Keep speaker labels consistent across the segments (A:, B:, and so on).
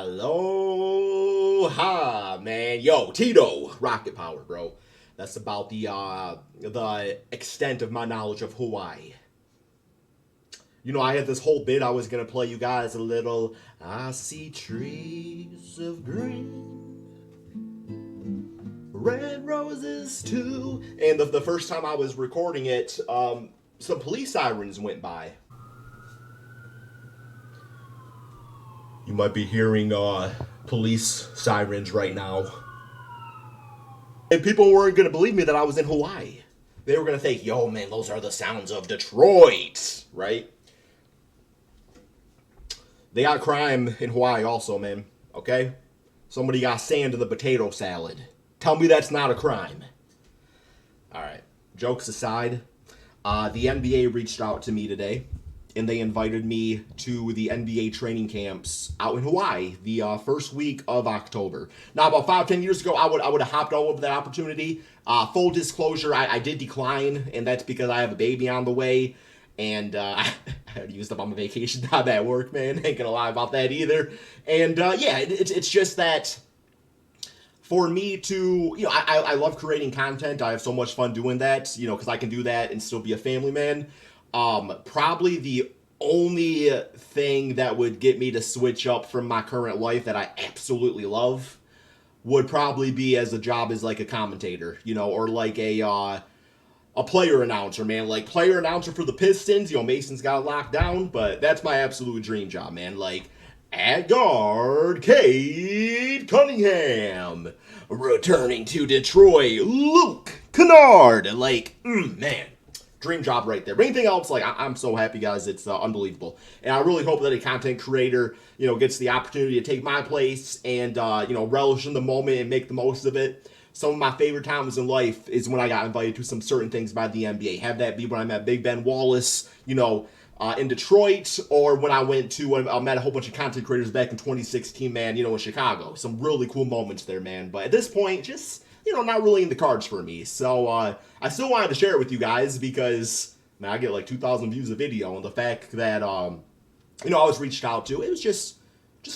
A: Aloha, man. Yo, Tito, rocket power, bro. That's about the extent of my knowledge of Hawaii. You know, I had this whole bit I was gonna play you guys a little. I see trees of green, red roses too. And the first time I was recording it, some police sirens went by. You might be hearing police sirens right now. And people weren't going to believe me that I was in Hawaii. They were going to think, yo, man, those are the sounds of Detroit, right? They got crime in Hawaii also, man, okay? Somebody got sand in the potato salad. Tell me that's not a crime. All right, jokes aside, the NBA reached out to me today, and they invited me to the NBA training camps out in Hawaii the first week of October. Now, about 5-10 years ago, I would have hopped all over that opportunity. Full disclosure, I did decline, and that's because I have a baby on the way, and I had used up on my vacation time at work, man. Ain't gonna lie about that either. And yeah, it's just that for me to, you know, I love creating content. I have so much fun doing that, you know, because I can do that and still be a family man. Probably the only thing that would get me to switch up from my current life that I absolutely love would probably be as a job as like a commentator, you know, or like a player announcer, man. Like player announcer for the Pistons, you know, Mason's got it locked down, but that's my absolute dream job, man. Like at guard, Cade Cunningham. Returning to Detroit, Luke Kennard. Like, man. Dream job right there. But anything else, like, I'm so happy, guys. It's unbelievable. And I really hope that a content creator, you know, gets the opportunity to take my place and, you know, relish in the moment and make the most of it. Some of my favorite times in life is when I got invited to some certain things by the NBA. Have that be when I met Big Ben Wallace, you know, in Detroit, or when I went to, I met a whole bunch of content creators back in 2016, man, you know, in Chicago. Some really cool moments there, man. But at this point, just, you know, not really in the cards for me. So, I still wanted to share it with you guys because, man, I get like 2,000 views a video, and the fact that, you know, I was reached out to, it was just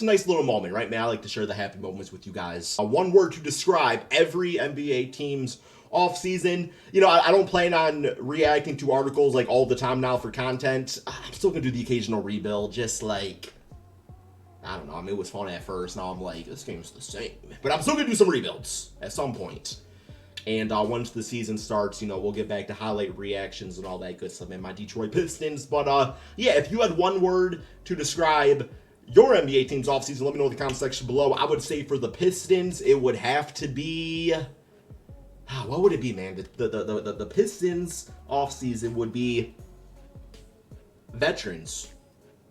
A: a nice little moment, right, man? I like to share the happy moments with you guys. One word to describe every NBA team's offseason. You know, I don't plan on reacting to articles like all the time now for content. I'm still gonna do the occasional rebuild, just like, I don't know, I mean, it was fun at first. Now I'm like, this game's the same. But I'm still gonna do some rebuilds at some point. And once the season starts, you know, we'll get back to highlight reactions and all that good stuff, man. My Detroit Pistons. But, yeah, if you had one word to describe your NBA team's offseason, let me know in the comment section below. I would say for the Pistons, it would have to be... what would it be, man? The Pistons offseason would be veterans.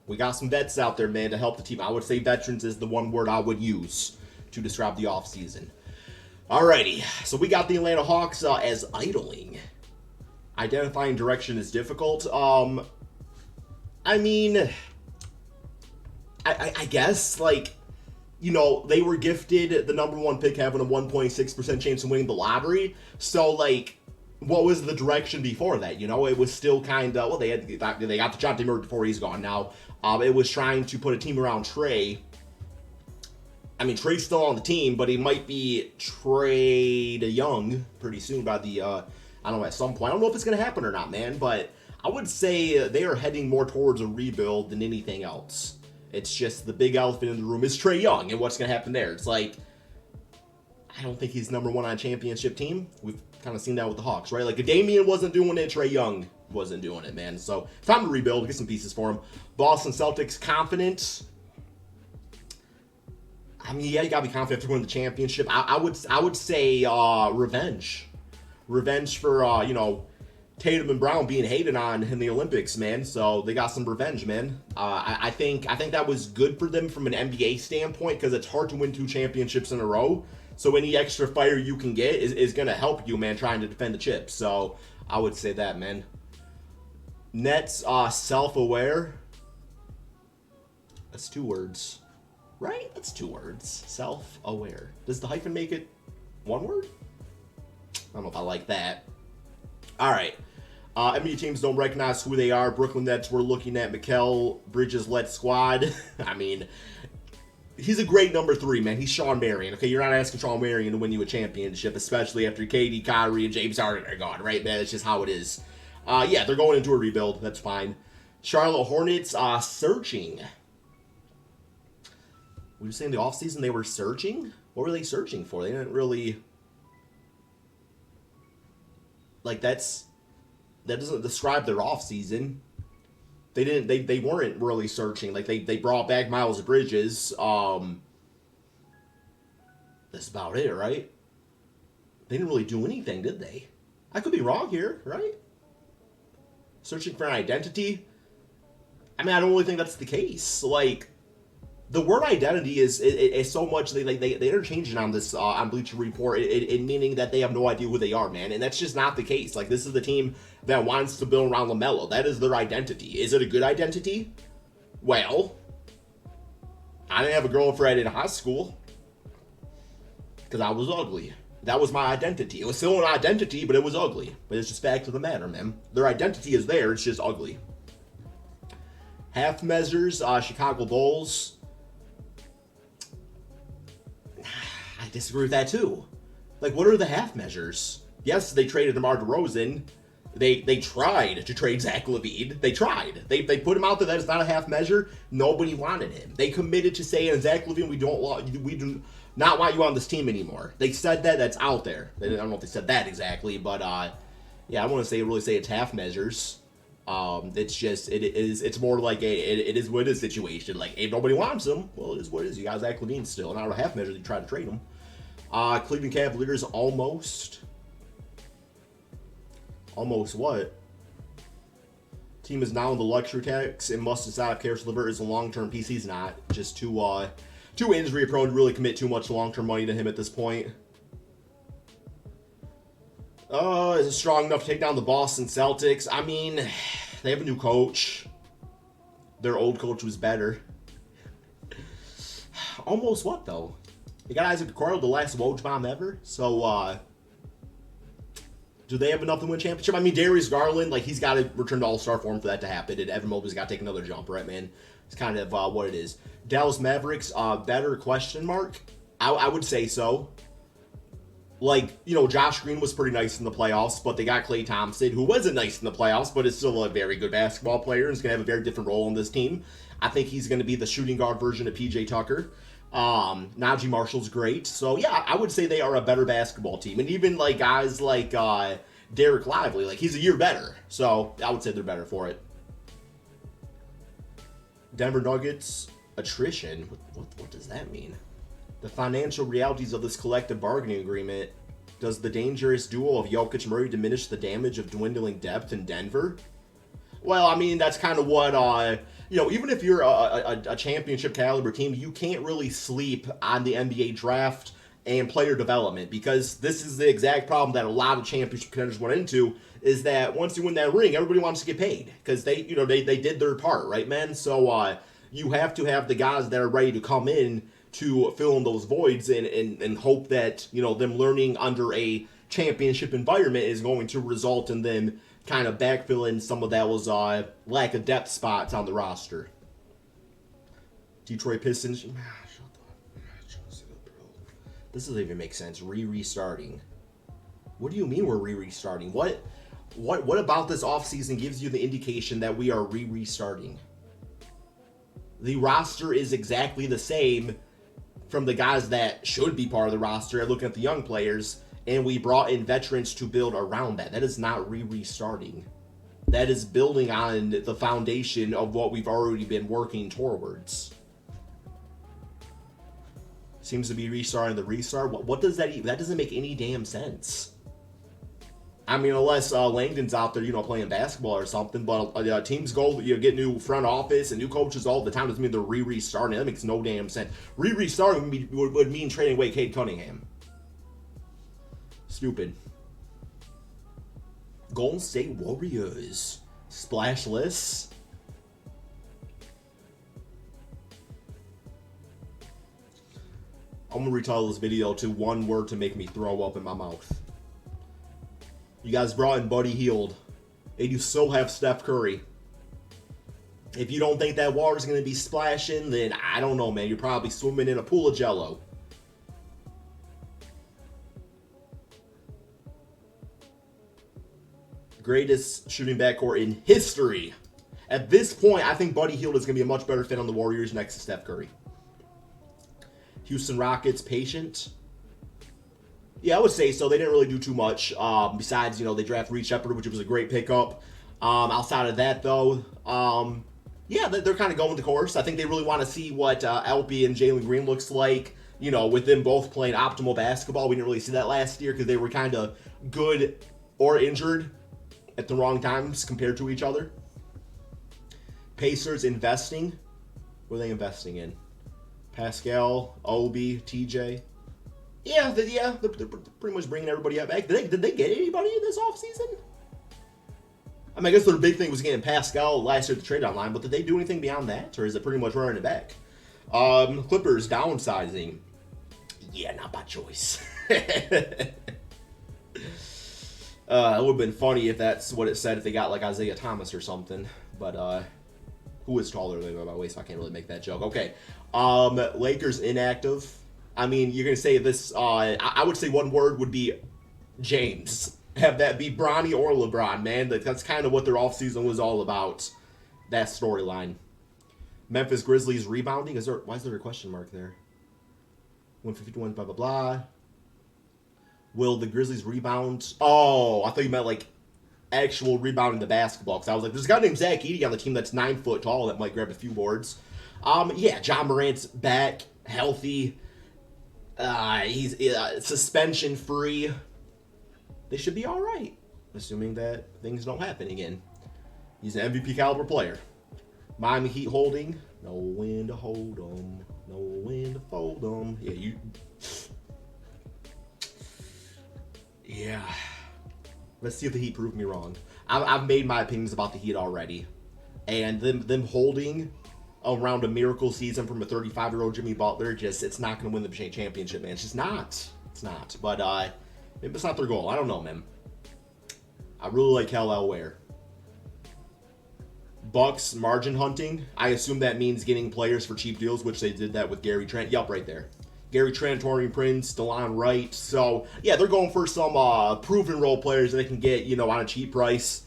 A: We got some vets out there, man, to help the team. I would say veterans is the one word I would use to describe the offseason. Alrighty, so we got the Atlanta Hawks as idling. Identifying direction is difficult. I mean, I guess, like, you know, they were gifted the number one pick having a 1.6% chance of winning the lottery. So, like, what was the direction before that? You know, it was still kind of, well, they got the DeJounte Murray before he's gone now. It was trying to put a team around Trey. I mean, Trey's still on the team, but he might be Trey Young pretty soon by the, I don't know, at some point. I don't know if it's going to happen or not, man, but I would say they are heading more towards a rebuild than anything else. It's just the big elephant in the room is Trey Young and what's going to happen there. It's like, I don't think he's number one on a championship team. We've kind of seen that with the Hawks, right? Like, if Damian wasn't doing it, Trey Young wasn't doing it, man. So, time to rebuild, get some pieces for him. Boston Celtics confident. I mean, yeah, you gotta be confident to win the championship. I would say revenge. Revenge for, you know, Tatum and Brown being hated on in the Olympics, man. So they got some revenge, man. I think that was good for them from an NBA standpoint because it's hard to win 2 championships in a row. So any extra fire you can get is going to help you, man, trying to defend the chip. So I would say that, man. Nets self-aware. That's 2 words. Right? That's 2 words. Self-aware. Does the hyphen make it 1 word? I don't know if I like that. All right. NBA teams don't recognize who they are. Brooklyn Nets, we're looking at Mikal Bridges-led squad. I mean, he's a great number 3, man. He's Sean Marion. Okay, you're not asking Sean Marion to win you a championship, especially after KD, Kyrie, and James Harden are gone, right, man? It's just how it is. Yeah, they're going into a rebuild. That's fine. Charlotte Hornets searching. Were you saying the offseason they were searching? What were they searching for? They didn't really... Like, that doesn't describe their offseason. They weren't really searching. Like, they brought back Miles Bridges. That's about it, right? They didn't really do anything, did they? I could be wrong here, right? Searching for an identity? I mean, I don't really think that's the case. Like, the word identity is so much they interchange it on this on Bleacher Report, in meaning that they have no idea who they are, man, and that's just not the case. Like, this is the team that wants to build around LaMelo. That is their identity. Is it a good identity? Well, I didn't have a girlfriend in high school because I was ugly. That was my identity. It was still an identity, but it was ugly. But it's just fact of the matter, man. Their identity is there. It's just ugly. Half measures, Chicago Bulls. I disagree with that too. Like, what are the half measures? Yes, they traded DeMar DeRozan. They tried to trade Zach LaVine. They tried. They put him out there. That is not a half measure. Nobody wanted him. They committed to saying, Zach LaVine, we do not want you on this team anymore. They said that. That's out there. I don't know if they said that exactly, but yeah, I want to really say it's half measures. It's just it's more like it is what it is situation. Like, if nobody wants him, well, it is what it is. You got Zach LaVine still, not a half measure. They try to trade him. Cleveland Cavaliers almost what? Team is now in the luxury tax and must decide if Karis LeVert is a long-term piece. He's not. Just too injury prone to really commit too much long-term money to him at this point. Is it strong enough to take down the Boston Celtics? I mean, they have a new coach. Their old coach was better. Almost what, though? They got Isaac Okoro, the last Woj bomb ever. So, do they have enough to win a championship? I mean, Darius Garland, like, he's got to return to all-star form for that to happen. And Evan Mobley's got to take another jump, right, man? It's kind of what it is. Dallas Mavericks, better question mark? I would say so. Like, you know, Josh Green was pretty nice in the playoffs, but they got Klay Thompson, who wasn't nice in the playoffs, but is still a very good basketball player and is going to have a very different role on this team. I think he's going to be the shooting guard version of PJ Tucker. Najee Marshall's great. So, yeah, I would say they are a better basketball team. And even, like, guys like Derek Lively, like, he's a year better. So, I would say they're better for it. Denver Nuggets, attrition. What does that mean? The financial realities of this collective bargaining agreement. Does the dangerous duo of Jokic Murray diminish the damage of dwindling depth in Denver? Well, I mean, that's kind of what, you know, even if you're a championship caliber team, you can't really sleep on the NBA draft and player development, because this is the exact problem that a lot of championship contenders went into, is that once you win that ring, everybody wants to get paid because they did their part, right, man? So you have to have the guys that are ready to come in to fill in those voids and hope that, you know, them learning under a championship environment is going to result in them kind of backfilling some of those lack of depth spots on the roster. Detroit Pistons. This doesn't even make sense. Restarting. What do you mean we're restarting? What about this offseason gives you the indication that we are restarting? The roster is exactly the same from the guys that should be part of the roster, looking at the young players, and we brought in veterans to build around that. That is not restarting. That is building on the foundation of what we've already been working towards. Seems to be restarting the restart. What does that even... That doesn't make any damn sense. I mean, unless Langdon's out there, you know, playing basketball or something, but teams go, you know, get new front office and new coaches all the time. Doesn't mean they're restarting. That makes no damn sense. Restarting would mean trading away Cade Cunningham. Stupid. Golden State Warriors. Splashless. I'm going to retitle this video to one word to make me throw up in my mouth. You guys brought in Buddy Hield, and you still have Steph Curry. If you don't think that water's going to be splashing, then I don't know, man. You're probably swimming in a pool of Jello. Greatest shooting backcourt in history. At this point, I think Buddy Hield is going to be a much better fit on the Warriors next to Steph Curry. Houston Rockets, patient. Yeah, I would say so. They didn't really do too much. Besides, they draft Reed Shepherd, which was a great pickup. Outside of that, though, yeah, they're kind of going the course. I think they really want to see what Alpy and Jalen Green looks like, with them both playing optimal basketball. We didn't really see that last year because they were kind of good or injured at the wrong times compared to each other. Pacers investing. What are they investing in? Pascal, Obi, TJ. Yeah, they're pretty much bringing everybody up back. Did they get anybody in this offseason? I mean, I guess their big thing was getting Pascal last year at the trade deadline, but did they do anything beyond that, or is it pretty much running it back? Clippers downsizing. Yeah, not by choice. It would have been funny if that's what it said, if they got like Isaiah Thomas or something, but who is taller than me by my waist, so I can't really make that joke. Okay, Lakers inactive. I mean, you're going to say this, I would say one word would be James. Have that be Bronny or LeBron, man. That's kind of what their offseason was all about, that storyline. Memphis Grizzlies rebounding. Why is there a question mark there? 151, blah, blah, blah. Will the Grizzlies rebound? Oh, I thought you meant like actual rebounding the basketball. Because I was like, there's a guy named Zach Edey on the team that's 9 foot tall that might grab a few boards. Yeah, John Morant's back, healthy. He's suspension free. They should be all right, assuming that things don't happen again. He's an MVP caliber player. Miami Heat holding. No when to hold them. No when to fold them. Yeah, Let's see if the Heat prove me wrong. I've made my opinions about the Heat already. And them holding around a miracle season from a 35-year-old Jimmy Butler, it's not going to win the championship, man. It's just not. It's not. But maybe it's not their goal. I don't know, man. I really like Cal Elware. Bucks margin hunting. I assume that means getting players for cheap deals, which they did that with Gary Trent. Yup, right there. Gary Trent, Taurean Prince, DeLon Wright. So, yeah, they're going for some proven role players that they can get, on a cheap price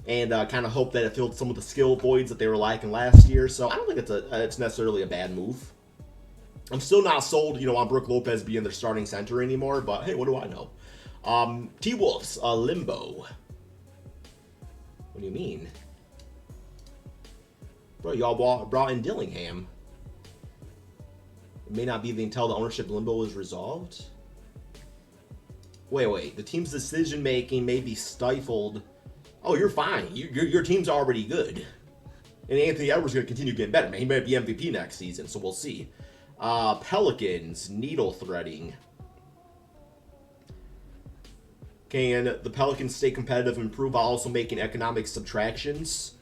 A: and kind of hope that it filled some of the skill voids that they were lacking last year. So, I don't think it's necessarily a bad move. I'm still not sold, on Brook Lopez being their starting center anymore, but hey, what do I know? T-Wolves, limbo. What do you mean? Bro, y'all brought in Dillingham. It may not be until the ownership limbo is resolved. Wait. The team's decision-making may be stifled. Oh, you're fine. Your team's already good. And Anthony Edwards is going to continue getting better, man. He might be MVP next season, so we'll see. Pelicans, needle threading. Can the Pelicans stay competitive and improve while also making economic subtractions?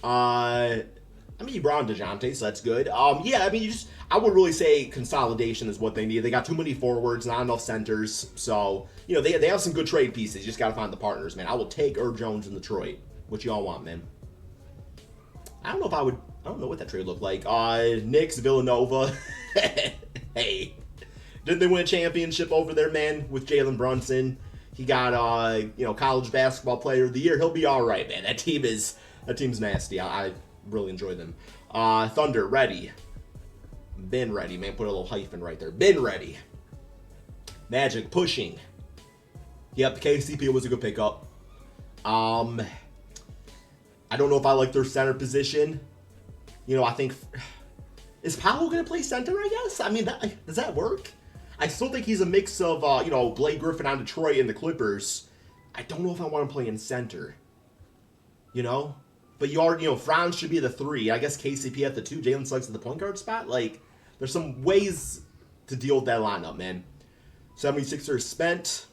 A: You brought in DeJounte, so that's good. I would really say consolidation is what they need. They got too many forwards, not enough centers. So, they have some good trade pieces. You just got to find the partners, man. I will take Herb Jones in Detroit. What y'all want, man? I don't know what that trade looked like. Knicks, Villanova. Hey. Didn't they win a championship over there, man, with Jalen Brunson? He got, college basketball player of the year. He'll be all right, man. That team's nasty. I really enjoy them. Thunder, ready. Been ready, man. Put a little hyphen right there. Been ready. Magic, pushing. Yep, the KCP was a good pickup. I don't know if I like their center position. I think... Is Powell going to play center, I guess? Does that work? I still think he's a mix of, Blake Griffin on Detroit and the Clippers. I don't know if I want him playing center. But you already, Franz should be the 3. I guess KCP at the 2. Jalen Suggs at the point guard spot. There's some ways to deal with that lineup, man. 76ers spent.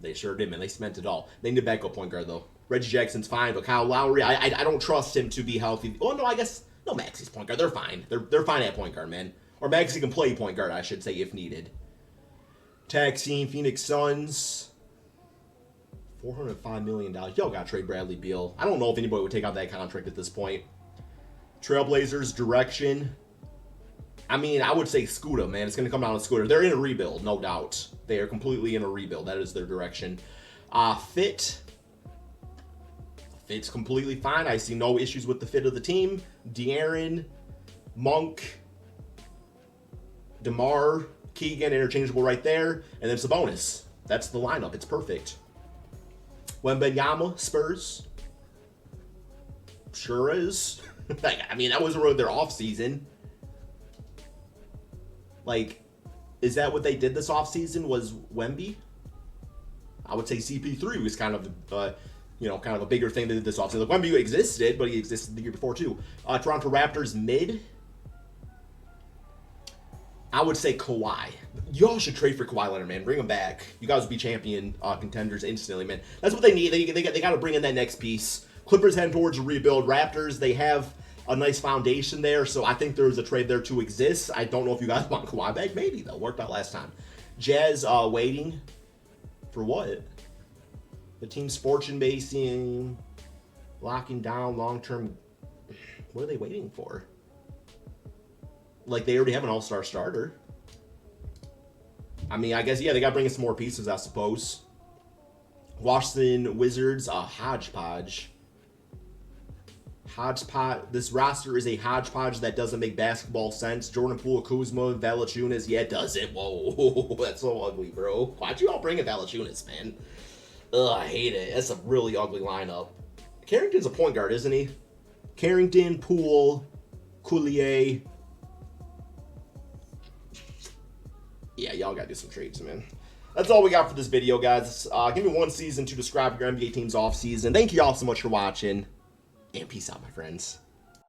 A: They sure did, man. They spent it all. They need a backup point guard, though. Reggie Jackson's fine, but Kyle Lowry, I don't trust him to be healthy. Oh, no, I guess... No, Maxi's point guard. They're fine. They're fine at point guard, man. Or Maxi can play point guard, I should say, if needed. Tag team, Phoenix Suns. $405 million. Y'all got to trade Bradley Beal. I don't know if anybody would take out that contract at this point. Trailblazers, direction. I mean, I would say Scooter, man. It's going to come down to Scooter. They're in a rebuild, no doubt. They are completely in a rebuild. That is their direction. Fit. Fit's completely fine. I see no issues with the fit of the team. De'Aaron, Monk, DeMar, Keegan, interchangeable right there. And then Sabonis. That's the lineup. It's perfect. Wembanyama, Spurs. Sure is. I mean, that wasn't really their offseason. Like, is that what they did this offseason, was Wemby? I would say CP3 was kind of, kind of a bigger thing they did this offseason. Like, Wemby existed, but he existed the year before, too. Toronto Raptors, mid. I would say Kawhi. Y'all should trade for Kawhi Leonard, man. Bring him back. You guys will be champion contenders instantly, man. That's what they need. They got to bring in that next piece. Clippers heading towards a rebuild. Raptors, they have a nice foundation there, so I think there's a trade there to exist. I don't know if you guys want Kawhi back. Maybe, though. Worked out last time. Jazz waiting for what? The team's fortune basing, locking down long-term. What are they waiting for? Like, they already have an all-star starter. I mean, I guess, yeah, they got to bring in some more pieces, I suppose. Washington Wizards, hodgepodge. This roster is a hodgepodge that doesn't make basketball sense. Jordan Poole, Kuzma, Valanciunas. Yeah, it doesn't. Whoa, that's so ugly, bro. Why'd you all bring in Valanciunas, man? Ugh, I hate it. That's a really ugly lineup. Carrington's a point guard, isn't he? Carrington, Poole, Collier. Yeah, y'all gotta do some trades, man. That's all we got for this video, guys. Give me one season to describe your NBA team's offseason. Thank you all so much for watching. And peace out, my friends.